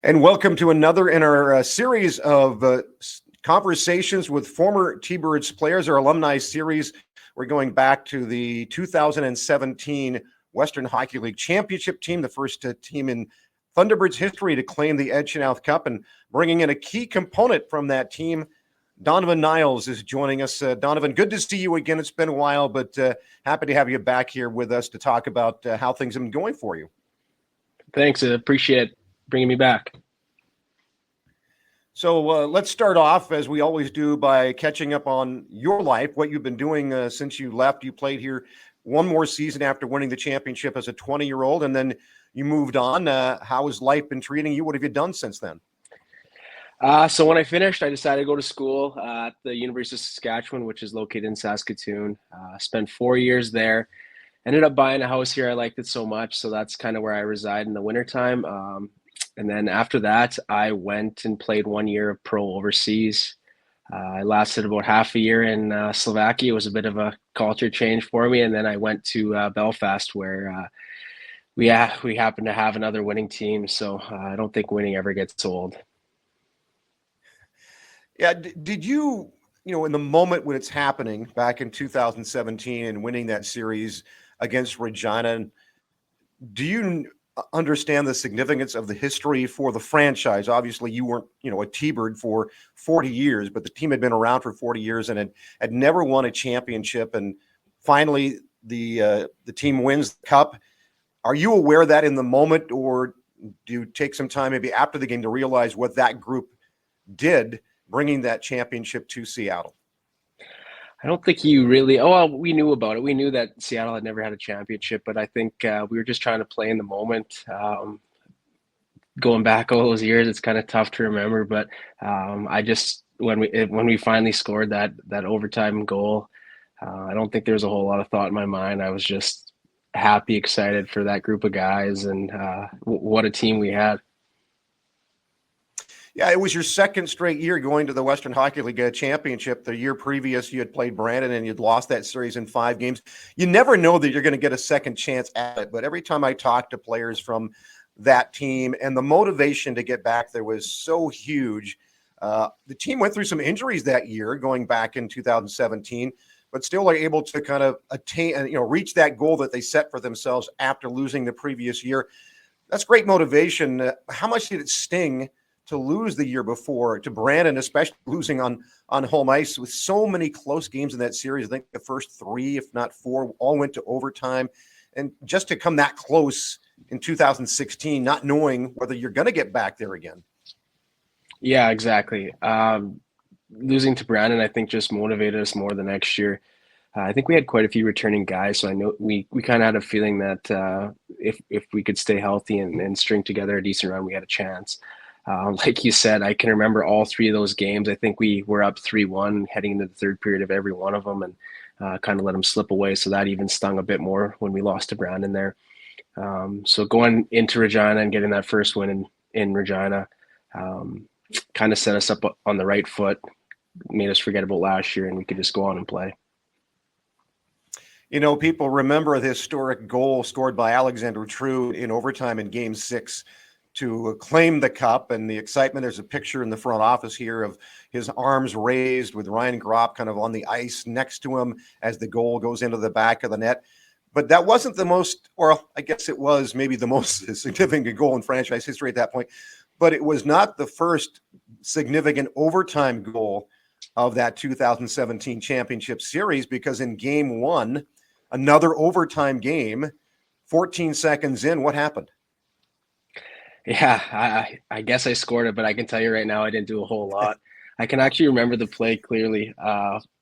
And welcome to another in our series of conversations with former T-Birds players, our alumni series. We're going back to the 2017 Western Hockey League Championship team, the first team in Thunderbirds history to claim the Ed Chynoweth Cup, and bringing in a key component from that team. Donovan Neuls is joining us. Donovan, good to see you again. It's been a while, but happy to have you back here with us to talk about how things have been going for you. Thanks. I appreciate bringing me back. So let's start off, as we always do, by catching up on your life, what you've been doing since you left. You played here one more season after winning the championship as a 20-year-old, and then you moved on. How has life been treating you? What have you done since then? So when I finished, I decided to go to school at the University of Saskatchewan, which is located in Saskatoon. Spent 4 years there. Ended up buying a house here. I liked it so much, so that's kind of where I reside in the wintertime. And then after that, I went and played 1 year of pro overseas. I lasted about half a year in Slovakia. It was a bit of a culture change for me. And then I went to Belfast, where we happened to have another winning team. So I don't think winning ever gets old. Yeah. Did you, in the moment when it's happening back in 2017 and winning that series against Regina, do you understand the significance of the history for the franchise? Obviously, you weren't, a T-Bird for 40 years, but the team had been around for 40 years and had never won a championship. And finally, the team wins the cup. Are you aware of that in the moment, or do you take some time maybe after the game to realize what that group did, bringing that championship to Seattle? I don't think you really. Oh, well, we knew about it. We knew that Seattle had never had a championship, but I think we were just trying to play in the moment. Going back all those years, it's kind of tough to remember. But I just when we finally scored that overtime goal, I don't think there was a whole lot of thought in my mind. I was just happy, excited for that group of guys, and what a team we had. Yeah, it was your second straight year going to the Western Hockey League Championship. The year previous, you had played Brandon and you'd lost that series in 5 games. You never know that you're going to get a second chance at it, but every time I talk to players from that team, and the motivation to get back there was so huge. The team went through some injuries that year, going back in 2017, but still are able to kind of attain, reach that goal that they set for themselves after losing the previous year. That's great motivation. How much did it sting to lose the year before to Brandon, especially losing on home ice with so many close games in that series? I think the first 3, if not 4, all went to overtime. And just to come that close in 2016, not knowing whether you're going to get back there again. Yeah, exactly. Losing to Brandon, I think, just motivated us more the next year. I think we had quite a few returning guys, so I know we kind of had a feeling that if we could stay healthy and string together a decent run, we had a chance. Like you said, I can remember all 3 of those games. I think we were up 3-1 heading into the third period of every one of them, and kind of let them slip away. So that even stung a bit more when we lost to Brandon there. So going into Regina and getting that first win in Regina kind of set us up on the right foot, made us forget about last year, and we could just go on and play. People remember the historic goal scored by Alexander True in overtime in Game 6 to claim the cup, and the excitement. There's a picture in the front office here of his arms raised with Ryan Gropp kind of on the ice next to him as the goal goes into the back of the net. But that wasn't the most, or I guess it was maybe the most significant goal in franchise history at that point, but it was not the first significant overtime goal of that 2017 championship series, because in Game 1, another overtime game, 14 seconds in, what happened? Yeah, I guess I scored it, but I can tell you right now I didn't do a whole lot. I can actually remember the play clearly.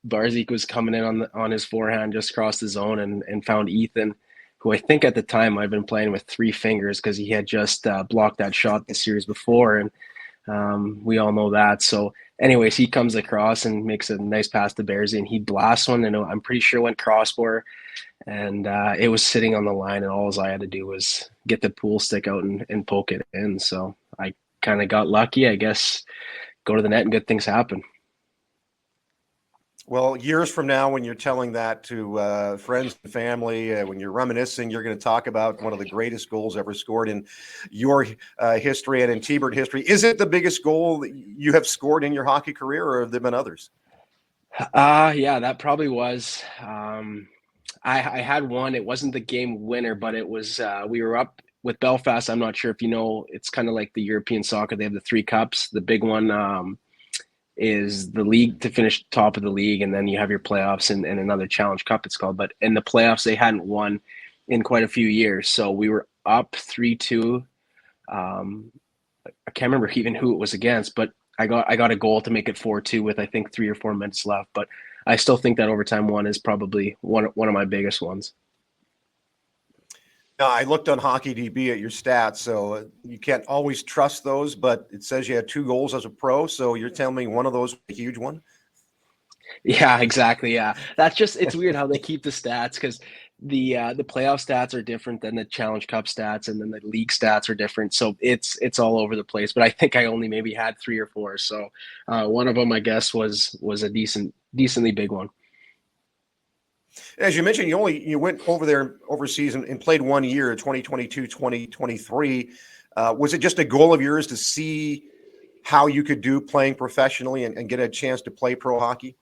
Barzik was coming in on his forehand just across the zone and found Ethan, who I think at the time I'd been playing with 3 fingers because he had just blocked that shot the series before, and we all know that. So anyways, he comes across and makes a nice pass to Barzik, and he blasts one, and I'm pretty sure it went crossbar. And it was sitting on the line, and all I had to do was get the pool stick out and poke it in. So I kind of got lucky, I guess. Go to the net and good things happen. Well, years from now, when you're telling that to friends and family, when you're reminiscing, you're going to talk about one of the greatest goals ever scored in your history and in T-Bird history. Is it the biggest goal that you have scored in your hockey career, or have there been others? Yeah, that probably was. I had one. It wasn't the game winner, but it was. We were up with Belfast. I'm not sure if you know. It's kind of like the European soccer. They have the three cups. The big one is the league to finish top of the league, and then you have your playoffs and another Challenge Cup. It's called. But in the playoffs, they hadn't won in quite a few years, so we were up 3-2. Um, I can't remember even who it was against, but I got a goal to make it 4-2 with I think 3 or 4 minutes left. But I still think that overtime one is probably one of my biggest ones. Now, I looked on HockeyDB at your stats, so you can't always trust those, but it says you had 2 goals as a pro. So you're telling me one of those was a huge one? Yeah, exactly. Yeah, that's just it's weird how they keep the stats because the playoff stats are different than the Challenge Cup stats, and then the league stats are different. So it's all over the place. But I think I only maybe had 3 or 4. So one of them, I guess, was a decently big one. As you mentioned, you went over there overseas and played 1 year, 2022, 2023. Was it just a goal of yours to see how you could do playing professionally and get a chance to play pro hockey?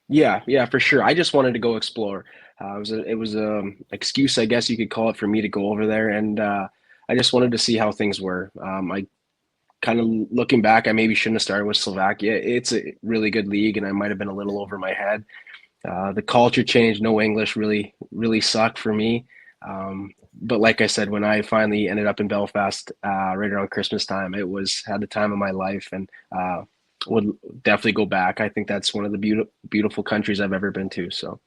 Yeah, for sure. I just wanted to go explore. It was a excuse, I guess you could call it, for me to go over there, and I just wanted to see how things were. I kind of looking back, I maybe shouldn't have started with Slovakia. It's a really good league, and I might have been a little over my head. The culture change, no English, really sucked for me. But like I said, when I finally ended up in Belfast right around Christmas time, it was had the time of my life, and would definitely go back. I think that's one of the beautiful countries I've ever been to. So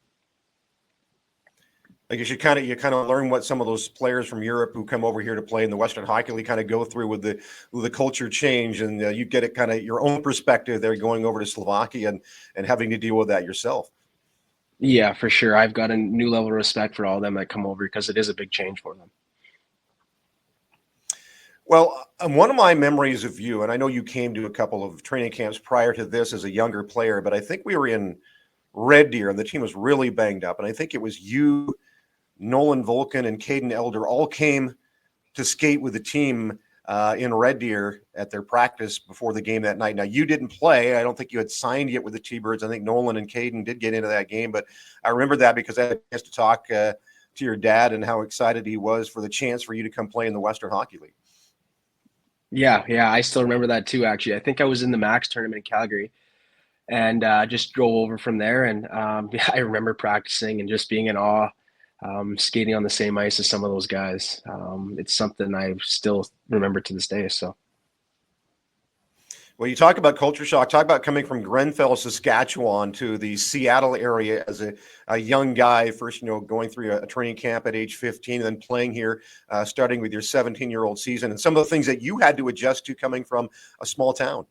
I guess you kind of learn what some of those players from Europe who come over here to play in the Western Hockey League kind of go through with the culture change, and you get it kind of your own perspective there going over to Slovakia and having to deal with that yourself. yeah, for sure, I've got a new level of respect for all of them that come over because it is a big change for them. Well, one of my memories of you, and I know you came to a couple of training camps prior to this as a younger player, but I think we were in Red Deer and the team was really banged up, and I think it was you, Nolan Volkin, and Caden Elder all came to skate with the team in Red Deer at their practice before the game that night. Now, you didn't play. I don't think you had signed yet with the T-Birds. I think Nolan and Caden did get into that game, but I remember that because I had a chance to talk to your dad and how excited he was for the chance for you to come play in the Western Hockey League. Yeah, I still remember that too. Actually, I think I was in the Max tournament in Calgary, and just drove over from there. And yeah, I remember practicing and just being in awe, skating on the same ice as some of those guys. It's something I still remember to this day. So Well, you talk about culture shock. Talk about coming from Grenfell, Saskatchewan to the Seattle area as a young guy, first, going through a training camp at age 15 and then playing here, starting with your 17-year-old season and some of the things that you had to adjust to coming from a small town.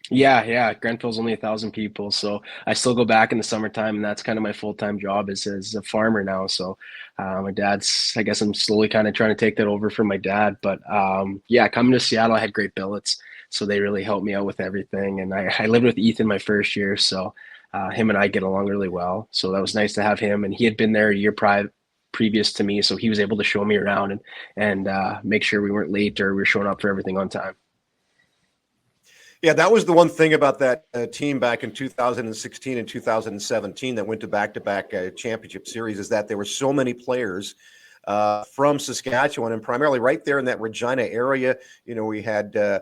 yeah, Grenfell's only 1,000 people, so I still go back in the summertime, and that's kind of my full-time job as a farmer now. So my dad's, I guess I'm slowly kind of trying to take that over from my dad. But yeah, coming to Seattle, I had great billets, so they really helped me out with everything. And I lived with Ethan my first year, so him and I get along really well. So that was nice to have him, and he had been there a year previous to me, so he was able to show me around and make sure we weren't late or we were showing up for everything on time. Yeah, that was the one thing about that team back in 2016 and 2017 that went to back-to-back championship series is that there were so many players from Saskatchewan and primarily right there in that Regina area. We had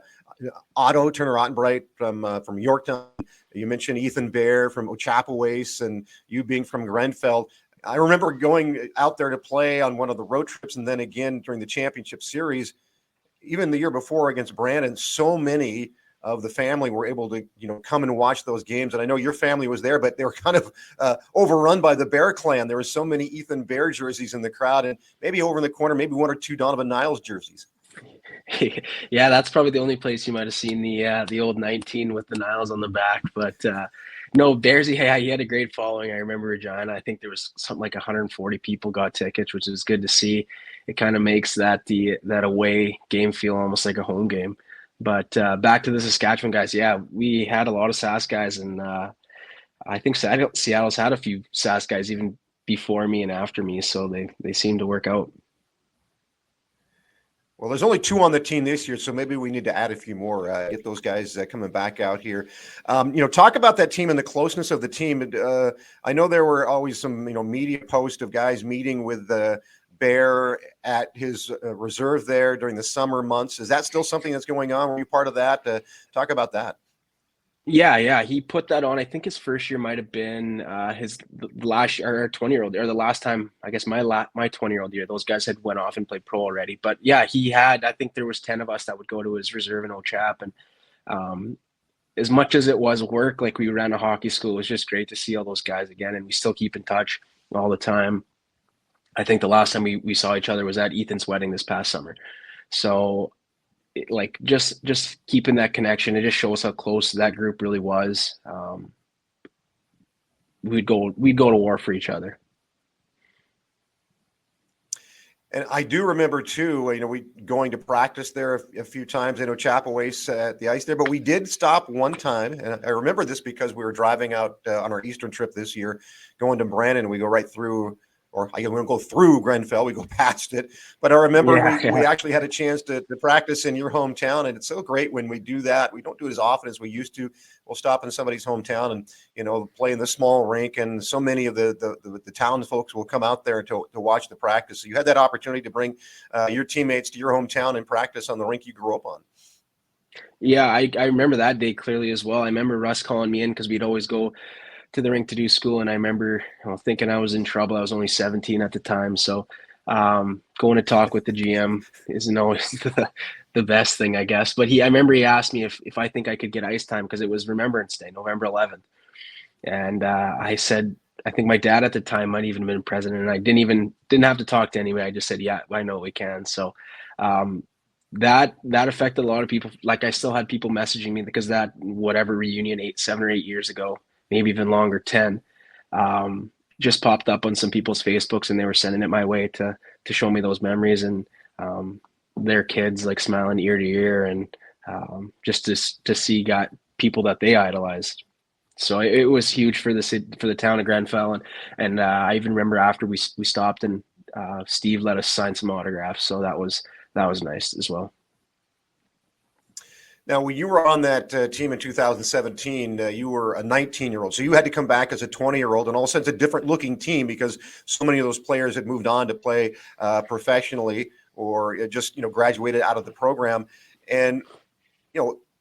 Otto Turner Ottenbright from Yorktown. You mentioned Ethan Bear from Ochapowace, and you being from Grenfell. I remember going out there to play on one of the road trips, and then again during the championship series, even the year before against Brandon. So many of the family were able to, come and watch those games. And I know your family was there, but they were kind of overrun by the Bear clan. There were so many Ethan Bear jerseys in the crowd, and maybe over in the corner, maybe 1 or 2 Donovan Neuls jerseys. Yeah, that's probably the only place you might have seen the old 19 with the Niles on the back. But no, Bears, yeah, he had a great following. I remember Regina. I think there was something like 140 people got tickets, which is good to see. It kind of makes that away game feel almost like a home game. But back to the Saskatchewan guys, yeah, we had a lot of Sask guys, and I think Seattle's had a few SAS guys even before me and after me, so they seem to work out. Well, there's only two on the team this year, so maybe we need to add a few more, get those guys coming back out here. Talk about that team and the closeness of the team. I know there were always some, media posts of guys meeting with Bear at his reserve there during the summer months. Is that still something that's going on? Were you part of that? Talk about that. Yeah, he put that on. I think his first year might have been his the last or 20-year-old, or the last time, I guess my 20-year-old year. Those guys had went off and played pro already. But yeah, he had. I think there was 10 of us that would go to his reserve in OCHAP, and um, as much as it was work, like we ran a hockey school, it was just great to see all those guys again, and we still keep in touch all the time. I think the last time we saw each other was at Ethan's wedding this past summer. So like just keeping that connection, it just shows how close that group really was. We'd go to war for each other. And I do remember too, we going to practice there a few times. I know Chapelwace at the ice there, but we did stop one time, and I remember this because we were driving out on our Eastern trip this year, going to Brandon, and we go right through. Or I won't go through Grenfell, we go past it. But I remember we actually had a chance to practice in your hometown, and it's so great when we do that. We don't do it as often as we used to. We'll stop in somebody's hometown and play in the small rink, and so many of the town folks will come out there to watch the practice. So you had that opportunity to bring your teammates to your hometown and practice on the rink you grew up on. Yeah, I remember that day clearly as well. I remember Russ calling me in because we'd always go to the rink to do school, and I remember thinking I was in trouble. I was only 17 at the time, so going to talk with the GM isn't always the best thing, I guess. But I remember he asked me if I think I could get ice time because it was Remembrance Day, November 11th, and I said I think my dad at the time might even have been president, and I didn't have to talk to anybody. I just said, yeah, I know we can. So that affected a lot of people. Like I still had people messaging me because that whatever reunion 7 or 8 years ago, maybe even longer, 10, just popped up on some people's Facebooks, and they were sending it my way to show me those memories, and their kids like smiling ear to ear, and just to see got people that they idolized. So it was huge for the town of Grenfell, and I even remember after we stopped, and Steve let us sign some autographs, so that was nice as well. Now, when you were on that team in 2017, you were a 19-year-old. So you had to come back as a 20-year-old, and all of a sudden it's a different looking team because so many of those players had moved on to play professionally or just, graduated out of the program. And,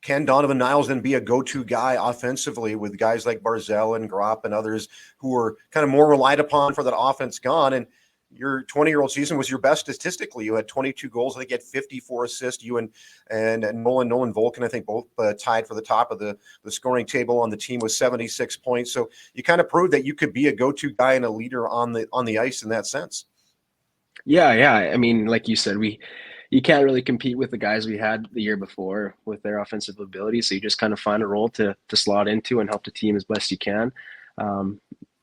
can Donovan Neuls then be a go-to guy offensively with guys like Barzell and Gropp and others who were kind of more relied upon for that offense gone? And your 20-year-old season was your best statistically. You had 22 goals. I think you had 54 assists. You and Nolan Volkin, I think, both tied for the top of the scoring table on the team with 76 points. So you kind of proved that you could be a go-to guy and a leader on the ice in that sense. Yeah. I mean, like you said, you can't really compete with the guys we had the year before with their offensive ability. So you just kind of find a role to slot into and help the team as best you can.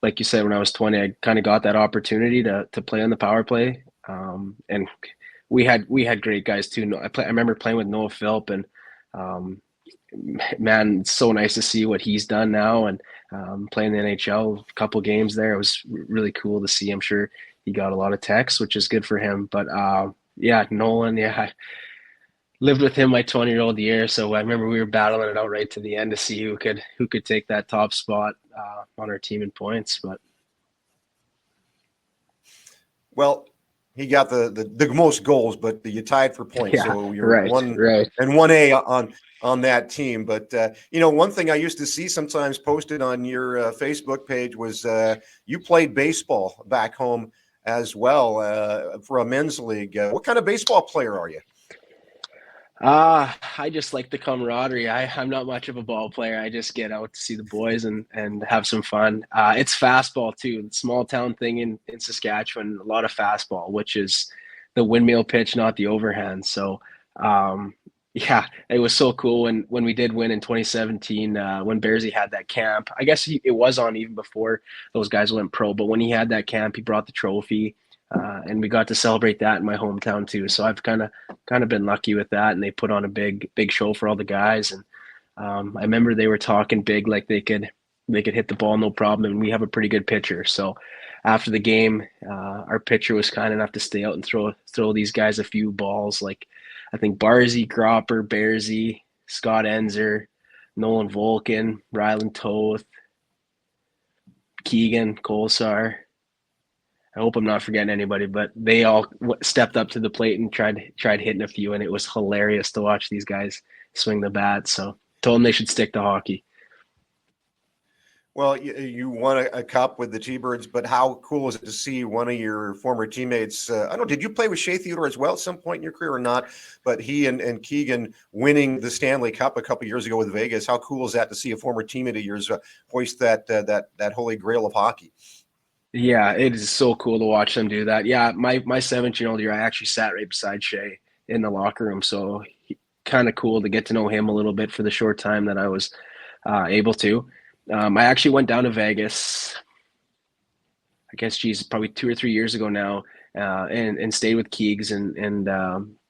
Like you said, when I was 20, I kind of got that opportunity to play on the power play. And we had great guys too. I remember playing with Noah Philp, and man, it's so nice to see what he's done now, and playing the NHL a couple games there. It was really cool to see. I'm sure he got a lot of texts, which is good for him. But yeah, Nolan, I lived with him my 20-year-old year, so I remember we were battling it out right to the end to see who could take that top spot on our team in points. But well, he got the most goals, but you tied for points, yeah, so you're right. 1A on that team. But one thing I used to see sometimes posted on your Facebook page was you played baseball back home as well for a men's league. What kind of baseball player are you? I just like the camaraderie. I'm not much of a ball player. I just get out to see the boys and have some fun. It's fastball too. Small town thing in Saskatchewan, a lot of fastball, which is the windmill pitch, not the overhand. So, yeah, it was so cool when we did win in 2017, when Bearsy had that camp. I guess it was on even before those guys went pro, but when he had that camp, he brought the trophy. And we got to celebrate that in my hometown too. So I've kind of been lucky with that, and they put on a big show for all the guys. And I remember they were talking big, like they could they could hit the ball no problem, and we have a pretty good pitcher. So after the game, our pitcher was kind enough to stay out and throw these guys a few balls, like I think Barzy, Gropper, Bearsy, Scott Enzer, Nolan Volkin, Rylan Toth, Keegan, Kolsar. I hope I'm not forgetting anybody, but they all stepped up to the plate and tried hitting a few, and it was hilarious to watch these guys swing the bat. So told them they should stick to hockey. Well, you won a cup with the T-Birds, but how cool is it to see one of your former teammates? I don't know, did you play with Shea Theodore as well at some point in your career or not? But he and Keegan winning the Stanley Cup a couple years ago with Vegas. How cool is that to see a former teammate of yours hoist that holy grail of hockey? Yeah, it is so cool to watch them do that. Yeah, my 17-year-old year, I actually sat right beside Shea in the locker room, so kind of cool to get to know him a little bit for the short time that I was able to. I actually went down to Vegas, I guess, probably 2 or 3 years ago now, and stayed with Keegs and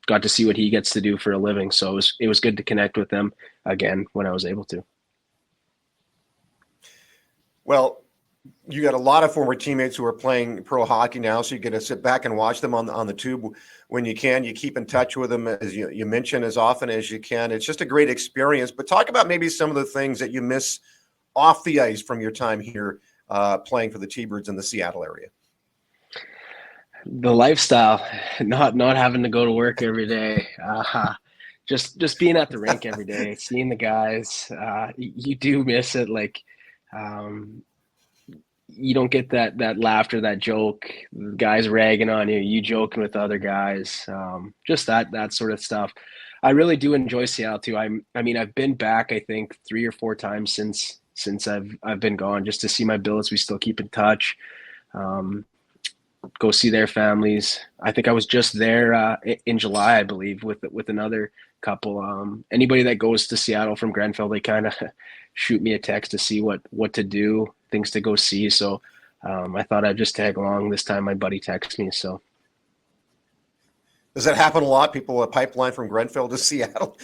got to see what he gets to do for a living. So it was good to connect with them again when I was able to. Well, you got a lot of former teammates who are playing pro hockey now, so you get to sit back and watch them on the tube when you can. You keep in touch with them, as you mention, as often as you can. It's just a great experience. But talk about maybe some of the things that you miss off the ice from your time here playing for the T-Birds in the Seattle area. The lifestyle, not having to go to work every day, just being at the rink every day, seeing the guys. You do miss it, like. You don't get that laughter, that joke, guys ragging on you, you joking with other guys, just that sort of stuff. I really do enjoy Seattle too. I mean, I've been back, I think 3 or 4 times since I've been gone, just to see my billets. We still keep in touch, go see their families. I think I was just there in July, I believe, with another couple. Anybody that goes to Seattle from Grenfell, they kind of shoot me a text to see what to do, things to go see. So I thought I'd just tag along this time. My buddy texted me. So does that happen a lot? People pipeline from Grenfell to Seattle.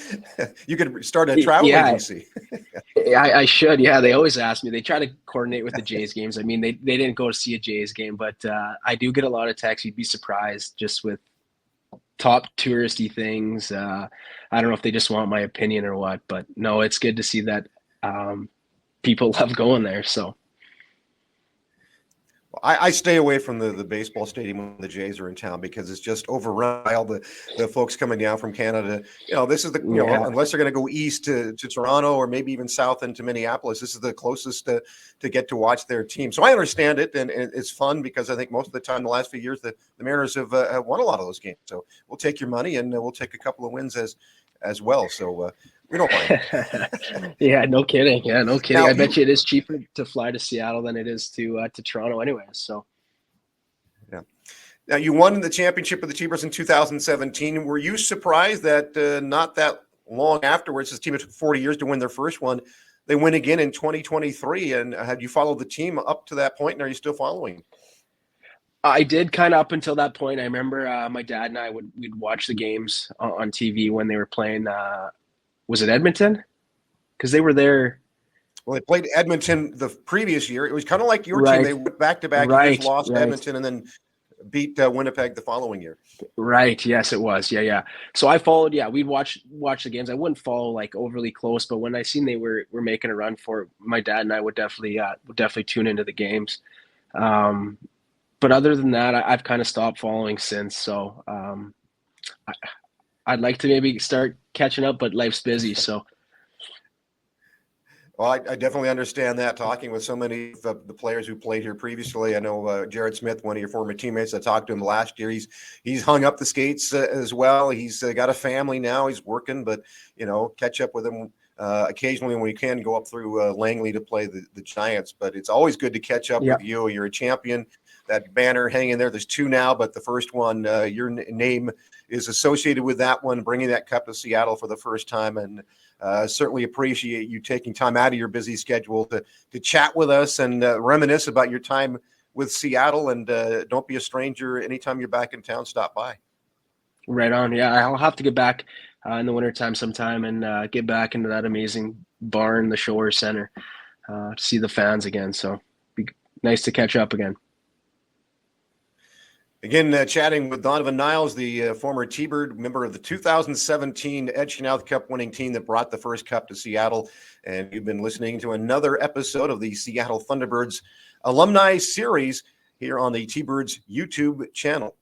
You could start a travel agency. I should. Yeah, they always ask me. They try to coordinate with the Jays games. I mean, they didn't go to see a Jays game, but I do get a lot of texts. You'd be surprised, just with top touristy things. I don't know if they just want my opinion or what, but no, it's good to see that people love going there. So I stay away from the baseball stadium when the Jays are in town, because it's just overrun by all the folks coming down from Canada. This is unless they're going to go east to Toronto or maybe even south into Minneapolis, this is the closest to get to watch their team. So I understand it, and it's fun, because I think most of the time the last few years the Mariners have won a lot of those games. So we'll take your money, and we'll take a couple of wins as well. So we don't mind. Yeah, no kidding. Yeah, no kidding. Now, I bet you it is cheaper to fly to Seattle than it is to Toronto anyway. So yeah. Now, you won the championship of the T-Birds in 2017. Were you surprised that not that long afterwards, this team took 40 years to win their first one, they win again in 2023? And had you followed the team up to that point, and are you still following? I did kind of up until that point. I remember my dad and I we'd watch the games on TV when they were playing. Was it Edmonton? Because they were there. Well, they played Edmonton the previous year. It was kind of like your team. They went back-to-back years, lost Edmonton, and then beat Winnipeg the following year. Right. Yes, it was. Yeah. So I followed. Yeah, we'd watch the games. I wouldn't follow like overly close, but when I seen they were making a run for it, my dad and I would definitely tune into the games. But other than that, I've kind of stopped following since. So I'd like to maybe start catching up, but life's busy. So. Well, I definitely understand that. Talking with so many of the players who played here previously, I know Jared Smith, one of your former teammates. I talked to him last year. He's hung up the skates as well. He's got a family now. He's working, but catch up with him occasionally when we can. Go up through Langley to play the Giants. But it's always good to catch up with you. You're a champion. That banner hanging there. There's 2 now, but the first one, your name is associated with that one, bringing that cup to Seattle for the first time, and certainly appreciate you taking time out of your busy schedule to chat with us and reminisce about your time with Seattle. And don't be a stranger. Anytime you're back in town, stop by. Right on. Yeah, I'll have to get back in the wintertime sometime and get back into that amazing barn, the Shore Center. see the fans again. So be nice to catch up again. Again, chatting with Donovan Neuls, the former T-Bird, member of the 2017 Edge Canal Cup winning team that brought the first cup to Seattle. And you've been listening to another episode of the Seattle Thunderbirds Alumni Series here on the T-Birds YouTube channel.